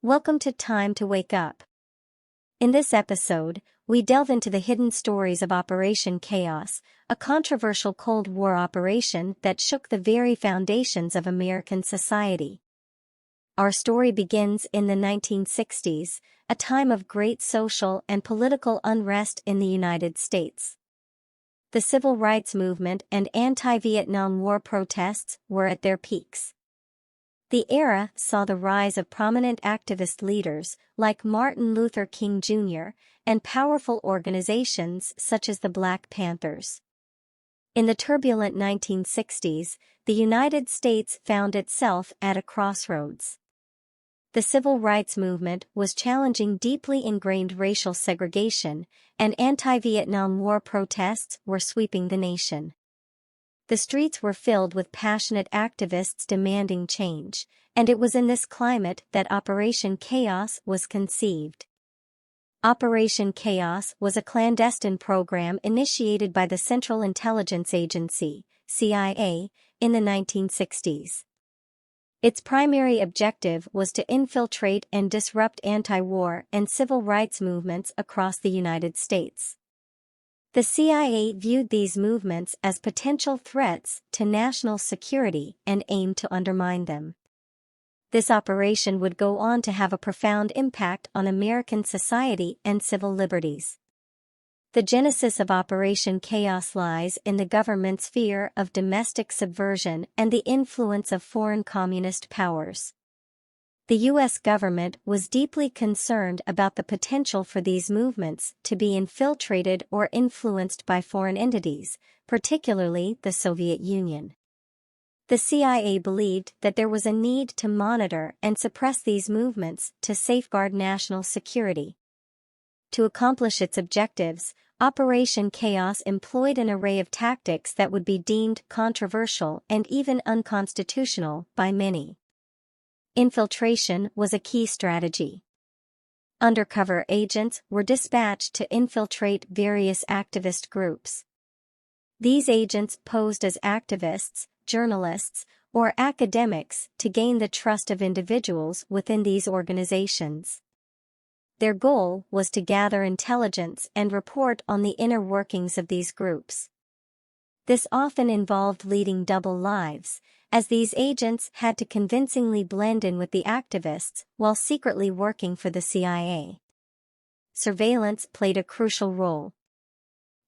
Welcome to Time to Wake Up. In this episode, we delve into the hidden stories of Operation Chaos, a controversial Cold War operation that shook the very foundations of American society. Our story begins in the 1960s, a time of great social and political unrest in the United States. The civil rights movement and anti-Vietnam War protests were at their peaks. The era saw the rise of prominent activist leaders like Martin Luther King Jr. and powerful organizations such as the Black Panthers. In the turbulent 1960s, the United States found itself at a crossroads. The civil rights movement was challenging deeply ingrained racial segregation, and anti-Vietnam War protests were sweeping the nation. The streets were filled with passionate activists demanding change, and it was in this climate that Operation Chaos was conceived. Operation Chaos was a clandestine program initiated by the Central Intelligence Agency, CIA, in the 1960s. Its primary objective was to infiltrate and disrupt anti-war and civil rights movements across the United States. The CIA viewed these movements as potential threats to national security and aimed to undermine them. This operation would go on to have a profound impact on American society and civil liberties. The genesis of Operation Chaos lies in the government's fear of domestic subversion and the influence of foreign communist powers. The U.S. government was deeply concerned about the potential for these movements to be infiltrated or influenced by foreign entities, particularly the Soviet Union. The CIA believed that there was a need to monitor and suppress these movements to safeguard national security. To accomplish its objectives, Operation Chaos employed an array of tactics that would be deemed controversial and even unconstitutional by many. Infiltration was a key strategy. Undercover agents were dispatched to infiltrate various activist groups. These agents posed as activists, journalists, or academics to gain the trust of individuals within these organizations. Their goal was to gather intelligence and report on the inner workings of these groups. This often involved leading double lives, as these agents had to convincingly blend in with the activists while secretly working for the CIA. Surveillance played a crucial role.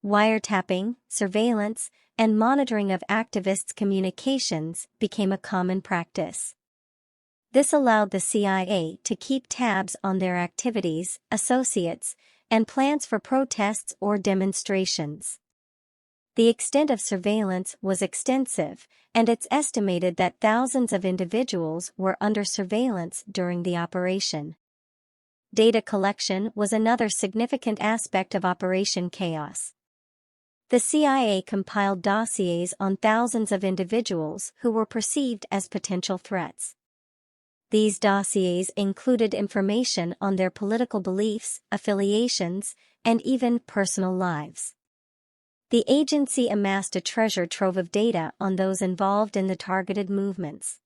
Wiretapping, surveillance, and monitoring of activists' communications became a common practice. This allowed the CIA to keep tabs on their activities, associates, and plans for protests or demonstrations. The extent of surveillance was extensive, and it's estimated that thousands of individuals were under surveillance during the operation. Data collection was another significant aspect of Operation Chaos. The CIA compiled dossiers on thousands of individuals who were perceived as potential threats. These dossiers included information on their political beliefs, affiliations, and even personal lives. The agency amassed a treasure trove of data on those involved in the targeted movements.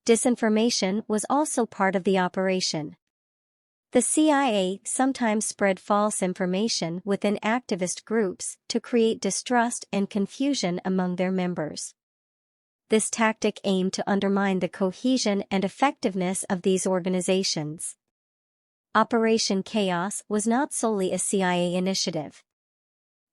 Disinformation was also part of the operation. The CIA sometimes spread false information within activist groups to create distrust and confusion among their members. This tactic aimed to undermine the cohesion and effectiveness of these organizations. Operation Chaos was not solely a CIA initiative.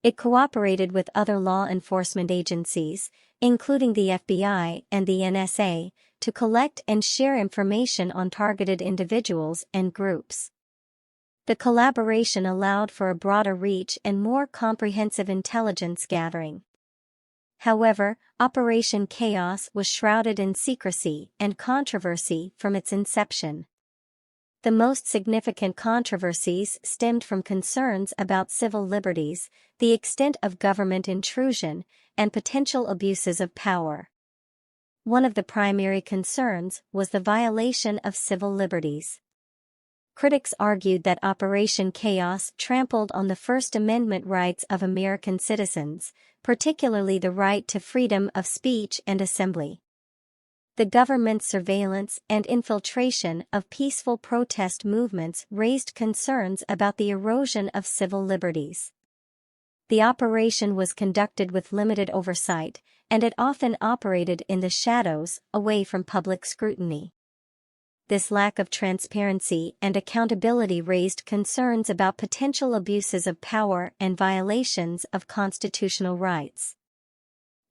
It cooperated with other law enforcement agencies, including the FBI and the NSA, to collect and share information on targeted individuals and groups. The collaboration allowed for a broader reach and more comprehensive intelligence gathering. However, Operation Chaos was shrouded in secrecy and controversy from its inception. The most significant controversies stemmed from concerns about civil liberties, the extent of government intrusion, and potential abuses of power. One of the primary concerns was the violation of civil liberties. Critics argued that Operation Chaos trampled on the First Amendment rights of American citizens, particularly the right to freedom of speech and assembly. The government's surveillance and infiltration of peaceful protest movements raised concerns about the erosion of civil liberties. The operation was conducted with limited oversight, and it often operated in the shadows, away from public scrutiny. This lack of transparency and accountability raised concerns about potential abuses of power and violations of constitutional rights.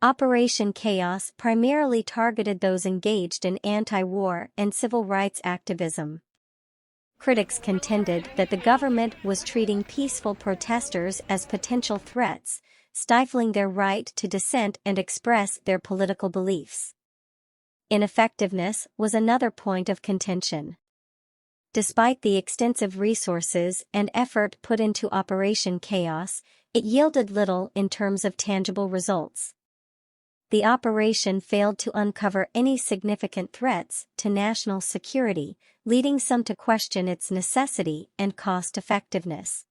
Operation Chaos primarily targeted those engaged in anti-war and civil rights activism. Critics contended that the government was treating peaceful protesters as potential threats, stifling their right to dissent and express their political beliefs. Ineffectiveness was another point of contention. Despite the extensive resources and effort put into Operation Chaos, it yielded little in terms of tangible results. The operation failed to uncover any significant threats to national security, leading some to question its necessity and cost-effectiveness.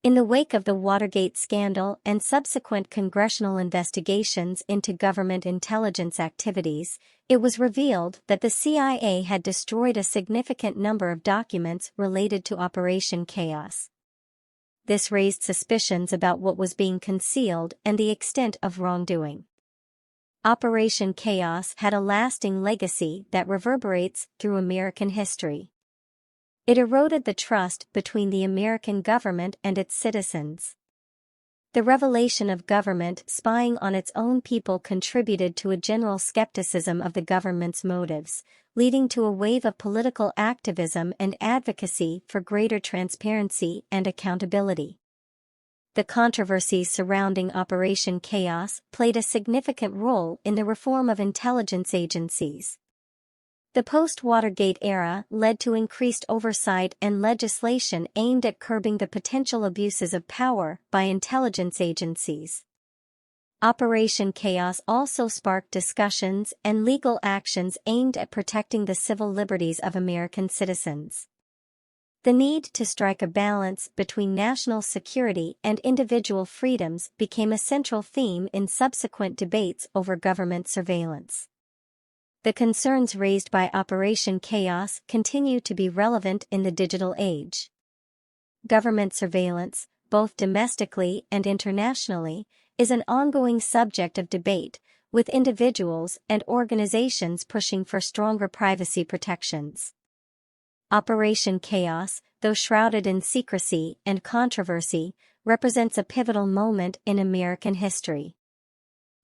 In the wake of the Watergate scandal and subsequent congressional investigations into government intelligence activities, it was revealed that the CIA had destroyed a significant number of documents related to Operation Chaos. This raised suspicions about what was being concealed and the extent of wrongdoing. Operation Chaos had a lasting legacy that reverberates through American history. It eroded the trust between the American government and its citizens. The revelation of government spying on its own people contributed to a general skepticism of the government's motives, leading to a wave of political activism and advocacy for greater transparency and accountability. The controversies surrounding Operation Chaos played a significant role in the reform of intelligence agencies. The post-Watergate era led to increased oversight and legislation aimed at curbing the potential abuses of power by intelligence agencies. Operation Chaos also sparked discussions and legal actions aimed at protecting the civil liberties of American citizens. The need to strike a balance between national security and individual freedoms became a central theme in subsequent debates over government surveillance. The concerns raised by Operation Chaos continue to be relevant in the digital age. Government surveillance, both domestically and internationally, is an ongoing subject of debate, with individuals and organizations pushing for stronger privacy protections. Operation Chaos, though shrouded in secrecy and controversy, represents a pivotal moment in American history.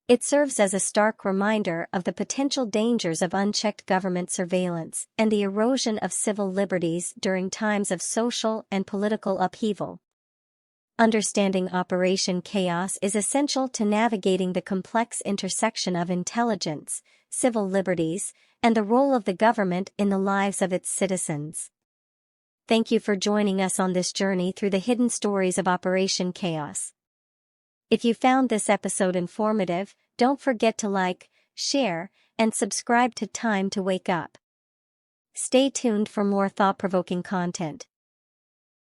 It serves as a stark reminder of the potential dangers of unchecked government surveillance and the erosion of civil liberties during times of social and political upheaval. Understanding Operation Chaos is essential to navigating the complex intersection of intelligence, civil liberties, and the role of the government in the lives of its citizens. Thank you for joining us on this journey through the hidden stories of Operation Chaos. If you found this episode informative, don't forget to like, share, and subscribe to Time to Wake Up. Stay tuned for more thought-provoking content.